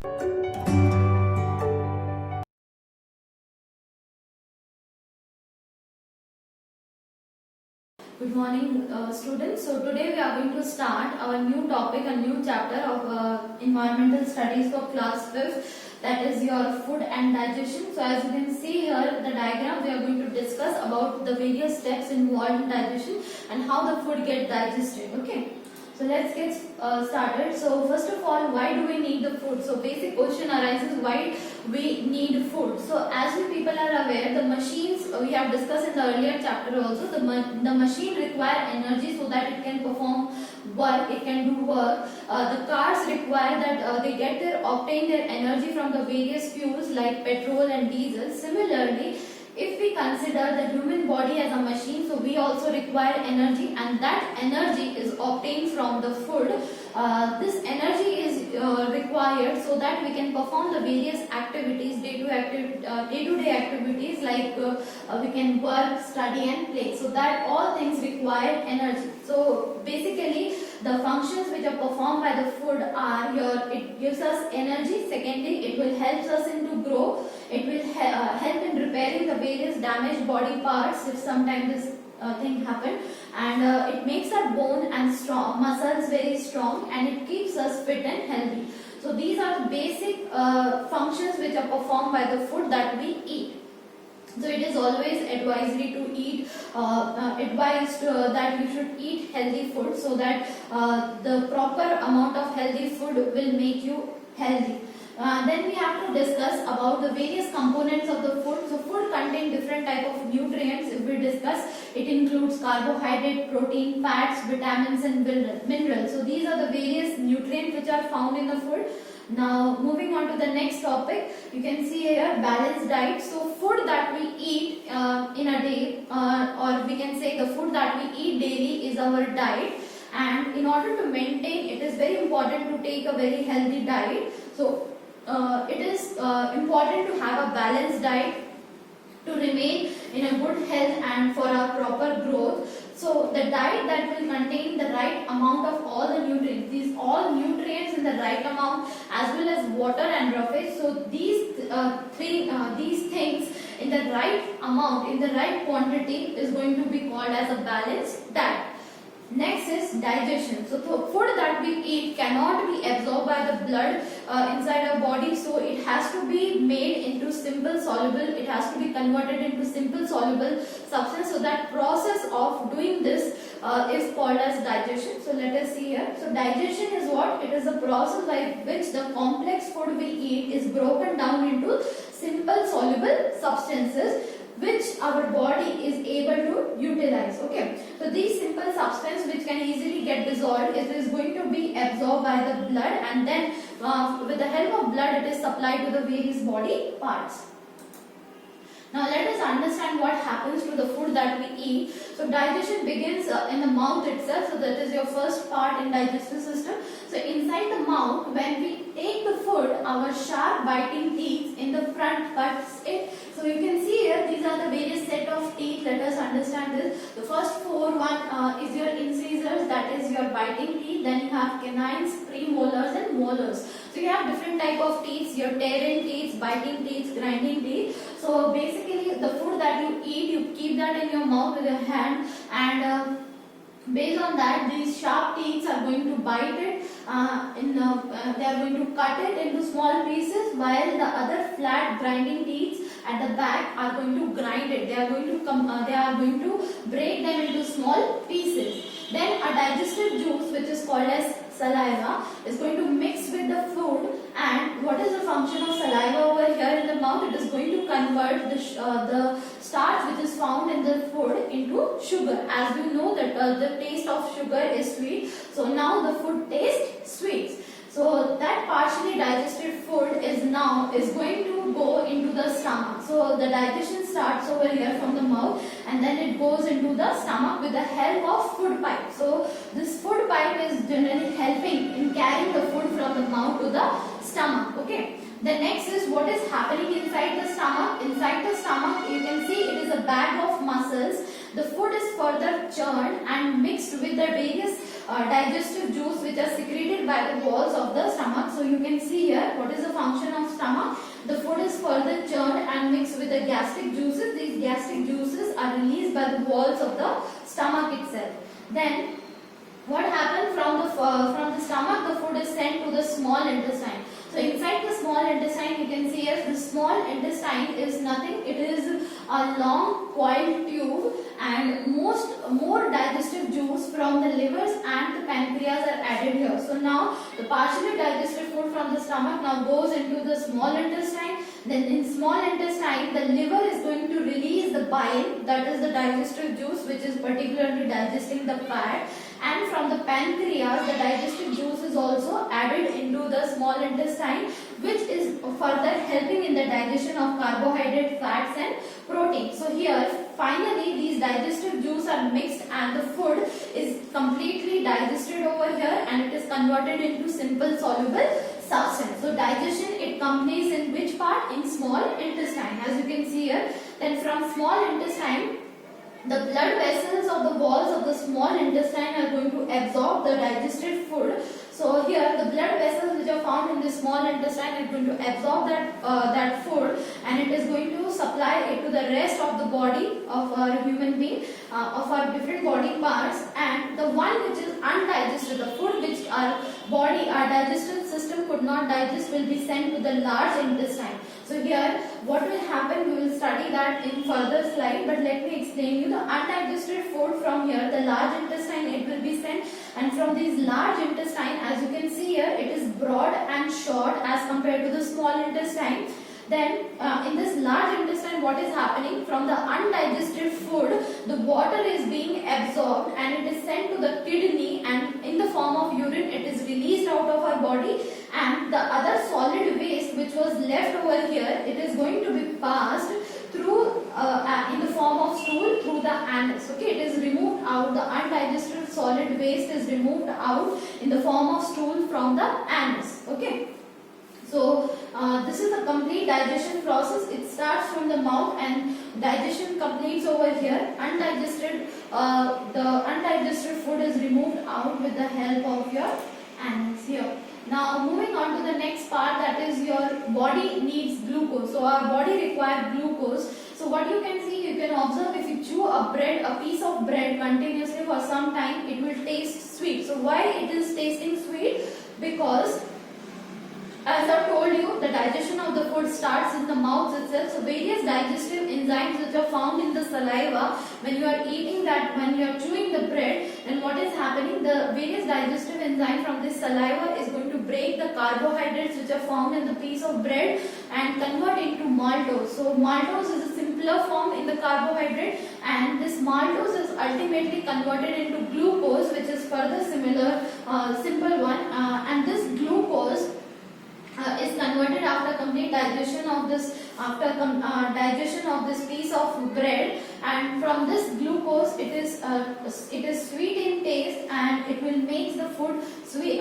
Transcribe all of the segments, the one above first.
Good morning, students. So today we are going to start our new topic, a new chapter of environmental studies for class 5th, that is your food and digestion. So as you can see here, the diagram, we are going to discuss about the various steps involved in digestion and how the food gets digested. Okay. So let's get started. So first of all, why do we need the food? So basic question arises, why we need food. So as you people are aware, the machines we have discussed in the earlier chapter also, the machine require energy so that it can perform work, it can do work. The cars require that they obtain their energy from the various fuels like petrol and diesel. Similarly, if we consider the human body as a machine, so we also require energy, and that energy is obtained from the food. This energy is required so that we can perform the various activities, day-to-day activities like we can work, study and play. So that all things require energy. So basically the functions which are performed by the food are it gives us energy. Secondly, it will help us to grow. It will help in repairing the various damaged body parts if sometimes this thing happen, and it makes our bone and muscles very strong, and it keeps us fit and healthy. So these are the basic functions which are performed by the food that we eat. So it is always advisory to eat, advised that you should eat healthy food so that the proper amount of healthy food will make you healthy. Then we have to discuss about the various components of the food. So food contains different type of nutrients. If we discuss, it includes carbohydrate, protein, fats, vitamins and minerals. So these are the various nutrients which are found in the food. Now moving on to the next topic, you can see here balanced diet. So food that we eat in a day, or we can say the food that we eat daily is our diet. And in order to maintain, it is very important to take a very healthy diet. So it is important to have a balanced diet to remain in a good health and for our proper growth. So the diet that will contain the right amount of all the nutrients, these all nutrients in the right amount, as well as water and roughage. So these these things in the right amount, in the right quantity, is going to be called as a balanced diet. Next is digestion. So the food that we eat cannot be absorbed by the blood inside our body, so it has to be made into simple soluble, it has to be converted into simple soluble substance. So that process of doing this is called as digestion. So let us see here. So digestion is what? It is a process by which the complex food we eat is broken down into simple soluble substances which our body is able to utilize. Okay, so these simple substance which can easily get dissolved, it is going to be absorbed by the blood, and then with the help of blood it is supplied to the various body parts. Now let us understand what happens to the food that we eat. So digestion begins in the mouth itself. So that is your first part in digestive system. So inside the mouth, when we take the food, our sharp biting teeth in the front cuts it. So you can see here, these are the various set of teeth. Let us understand this. The first one is your incisors, that is your biting teeth. Then you have canines, premolars and molars. So you have different type of teeth, your tearing teeth, biting teeth, grinding teeth. So basically the food that you eat, you keep that in your mouth with your hand, and based on that, these sharp teeth are going to bite it, they are going to cut it into small pieces, while the other flat grinding teeth at the back are going to grind it. They are going to break them into small pieces. Then a digestive juice, which is called as saliva, is going to mix with the food. And what is the function of saliva over here in the mouth? It is going to convert the starch which is found in the food into sugar. As we know that the taste of sugar is sweet, so now the food tastes sweet. So that partially digested food is going to go into the stomach. So the digestion starts over here from the mouth, and then it goes into the stomach with the help of food pipe. So this food pipe is generally helping in carrying the food from the mouth to the stomach. Okay. The next is what is happening inside the stomach. Inside the stomach, you can see it is a bag of muscles. The food is further churned and mixed with the various digestive juice which are secreted by the walls of the stomach. So you can see here what is the function of stomach. The food is further churned and mixed with the gastric juices. These gastric juices are released by the walls of the stomach itself. Then what happens from the stomach? The food is sent to the small intestine. So inside the small intestine, you can see here the small intestine is nothing. It is a long coiled tube, and more digestive juice from the livers and the pancreas are added here. So now the partially digested food from the stomach now goes into the small intestine. Then in small intestine, the liver is going to release the bile, that is the digestive juice which is particularly digesting the fat. And from the pancreas, the digestive juice is also added into the small intestine, which is further helping in the digestion of carbohydrate, fats and protein. So here finally these digestive juice are mixed and the food is completely digested over here, and it is converted into simple soluble substance. So digestion, it completes in which part? In small intestine, as you can see here. Then from small intestine, the blood vessels of the walls of the small intestine are going to absorb the digested food. So here the blood vessels which are found in the small intestine are going to absorb that food, and it is going to supply it to the rest of the body of our human being, of our different body parts. And the one which is undigested, the food which our digestive system could not digest, will be sent to the large intestine. So here what will happen, we will study that in further slide, but let me explain you the undigested food from here, the large intestine, it will be sent, and from this large intestine, as you can see here, it is broad and short as compared to the small intestine. Then in this large intestine, what is happening? From the undigested food, the water is being absorbed and it is sent to the kidney, and in the form of urine it is released out of our body, and the other solid waste which was left over here, it is going to be passed through in the form of stool through the anus. Okay, it is removed out, the undigested solid waste is removed out in the form of stool from the anus. Okay. So this is the complete digestion process. It starts from the mouth and digestion completes over here. The undigested food is removed out with the help of your anus here. Now moving on to the next part, that is your body needs glucose. So our body requires glucose. So what you can see, you can observe, if you chew a piece of bread continuously for some time, it will taste sweet. So why it is tasting sweet? Because as I told you, the digestion of the food starts in the mouth itself. So various digestive enzymes which are found in the saliva, when you are eating that, when you are chewing the bread, then what is happening? The various digestive enzymes from this saliva is going to break the carbohydrates which are found in the piece of bread and convert into maltose. So maltose is a simpler form in the carbohydrate, and this maltose is ultimately converted into glucose, which is further similar, simple one, and this glucose is converted after complete digestion of this piece of bread, and from this glucose it is sweet in taste, and it will make the food sweet,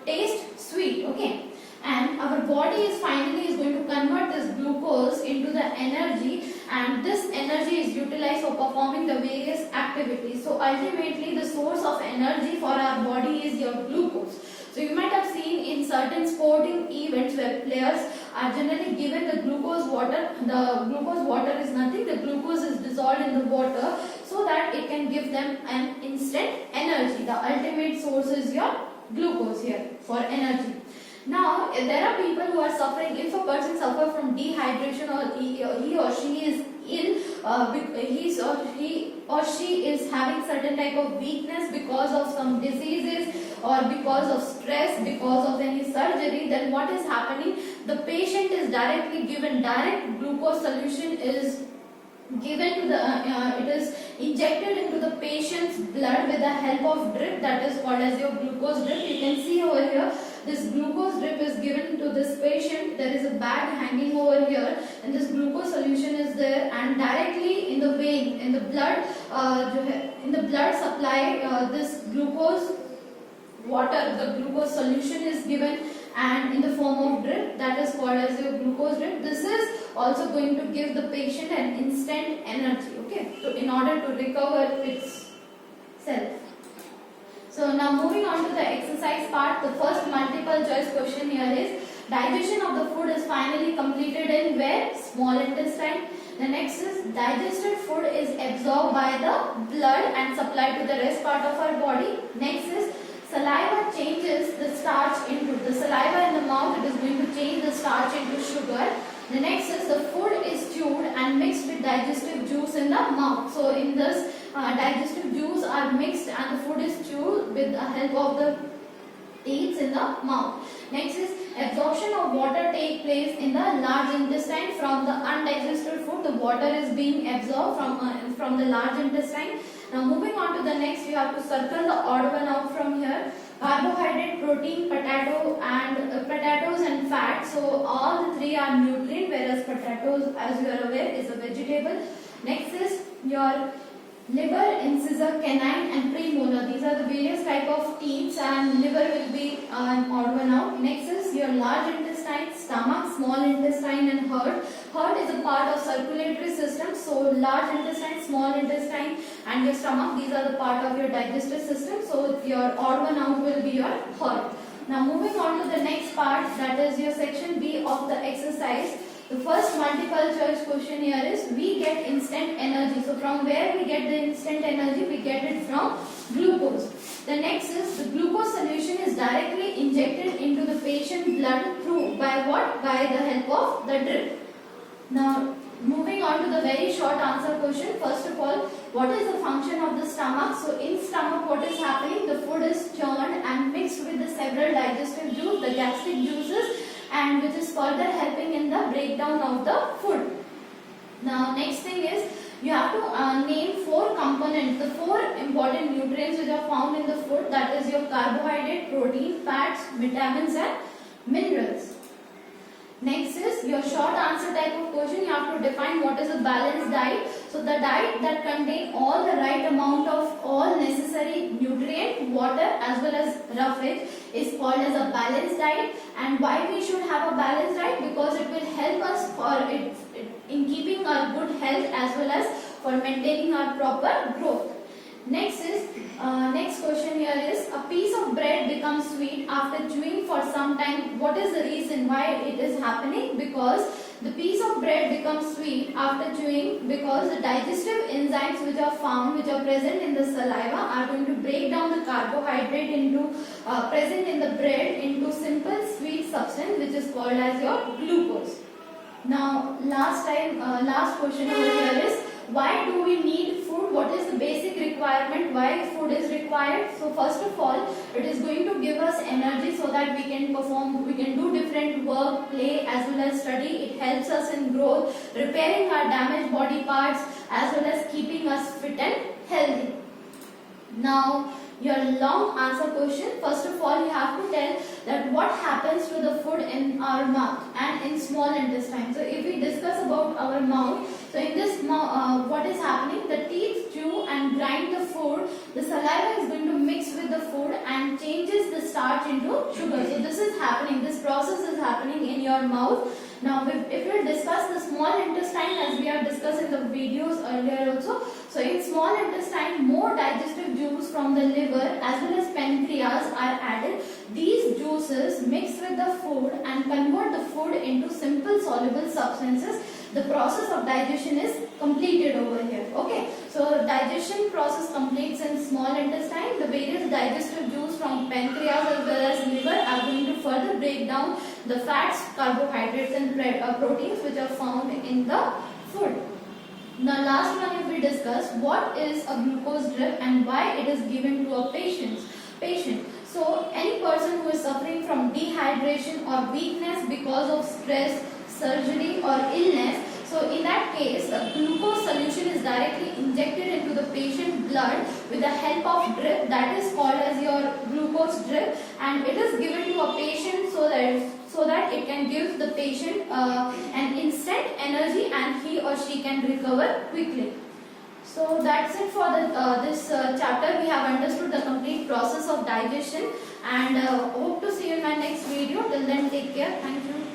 taste sweet. Okay, and our body is finally going to convert this glucose into the energy, and this energy is utilized for performing the various activities. So ultimately the source of energy for our body is your glucose. So you might have seen in certain sporting events where players are generally given the glucose water. The glucose water is nothing, the glucose is dissolved in the water so that it can give them an instant energy. The ultimate source is your glucose here for energy. Now, there are people who are suffering. If a person suffers from dehydration, or he or she is ill, he or she is having certain type of weakness because of some diseases or because of stress, because of any surgery, then what is happening? The patient is directly given direct glucose solution is given to the it is injected into the patient's blood with the help of drip, that is called as your glucose drip. You can see over here, this glucose drip is given to this patient. There is a bag hanging over here, and this glucose solution is there, and directly in the vein, in the blood supply, this glucose water, the glucose solution is given, and in the form of drip, that is called as your glucose drip. This is also going to give the patient an instant energy, okay, so in order to recover itself. So now moving on to the exercise part, the first multiple choice question here is digestion of the food is finally completed in where? Small intestine. The next is digested food is absorbed by the blood and supplied to the rest part of our body. Next is saliva changes the starch into the saliva in the mouth. It is going to change the starch into sugar. The next is the food is chewed and mixed with digestive juice in the mouth. So in this digestive juice are mixed and the food is chewed with the help of the teeth in the mouth. Next is absorption of water take place in the large intestine from the undigested food. The water is being absorbed from the large intestine. Now moving on to the next, you have to circle the odd one out from here. Carbohydrate, protein, potatoes and fat. So all the three are nutrient, whereas potatoes, as you are aware, is a vegetable. Next is your liver, incisor, canine and premolar. These are the various type of teeth, and liver will be an odd one out. Next is your large intestine, stomach, small intestine and heart. Heart is a part of circulatory system. So large intestine, small intestine and your stomach, these are the part of your digestive system. So your odd one out will be your heart. Now moving on to the next part, that is your section B of the exercise. The first multiple choice question here is we get instant energy. So from where we get the instant energy? We get it from glucose. The next is the glucose solution is directly injected into the patient blood through by what? By the help of the drip. Now moving on to the very short answer question. First of all, what is the function of the stomach? So in stomach what is happening? The food is churned and mixed with the several digestive juice, the gastric juices, and which is further helping in the breakdown of the food. Now next thing is you have to name four components, the four important nutrients which are found in the food, that is your carbohydrate, protein, fats, vitamins and minerals. Next is your short answer type of question. You have to define what is a balanced diet. So the diet that contains all the right amount of all necessary nutrient, water as well as roughage is called as a balanced diet. And why we should have a balanced diet? Because it will help us for in keeping our good health as well as for maintaining our proper growth. Next is next question here is a piece of bread becomes sweet after chewing for some time. What is the reason why it is happening? Because the piece of bread becomes sweet after chewing because the digestive enzymes which are found, which are present in the saliva, are going to break down the carbohydrate into present in the bread into simple sweet substance which is called as your glucose. Now last question over here is why do we need food? What is the basic requirement? Why food is required? So first of all, it is going to give us energy so that we can do different work, play as well as study. It helps us in growth, repairing our damaged body parts as well as keeping us fit and healthy. Now your long answer question, first of all you have to tell that what happens to the food in our mouth and in small intestine. So if we discuss about our mouth, so in this mouth what is happening? The teeth chew and grind the food. The saliva is going to mix with the food and changes the starch into sugar. So this is happening, this process is happening in your mouth. Now if we discuss the small intestine, as we have discussed in the videos earlier also, so in small intestine more digestive juice from the liver as well as pancreas are added. These juices mix with the food and convert the food into simple soluble substances. The process of digestion is completed over here. Okay, so digestion process completes in small intestine. The various digestive juice from pancreas as well as liver are going to further break down the fats, carbohydrates and proteins which are found in the food. Now last one, if we discuss what is a glucose drip and why it is given to a patient. So any person who is suffering from dehydration or weakness because of stress, surgery or illness, so in that case a glucose solution is directly injected into the patient blood with the help of drip, that is called as your glucose drip, and it is given to a patient so that it can give the patient an instant energy and he or she can recover quickly. So that's it for this chapter. We have understood the complete process of digestion and hope to see you in my next video. Till then, take care. Thank you.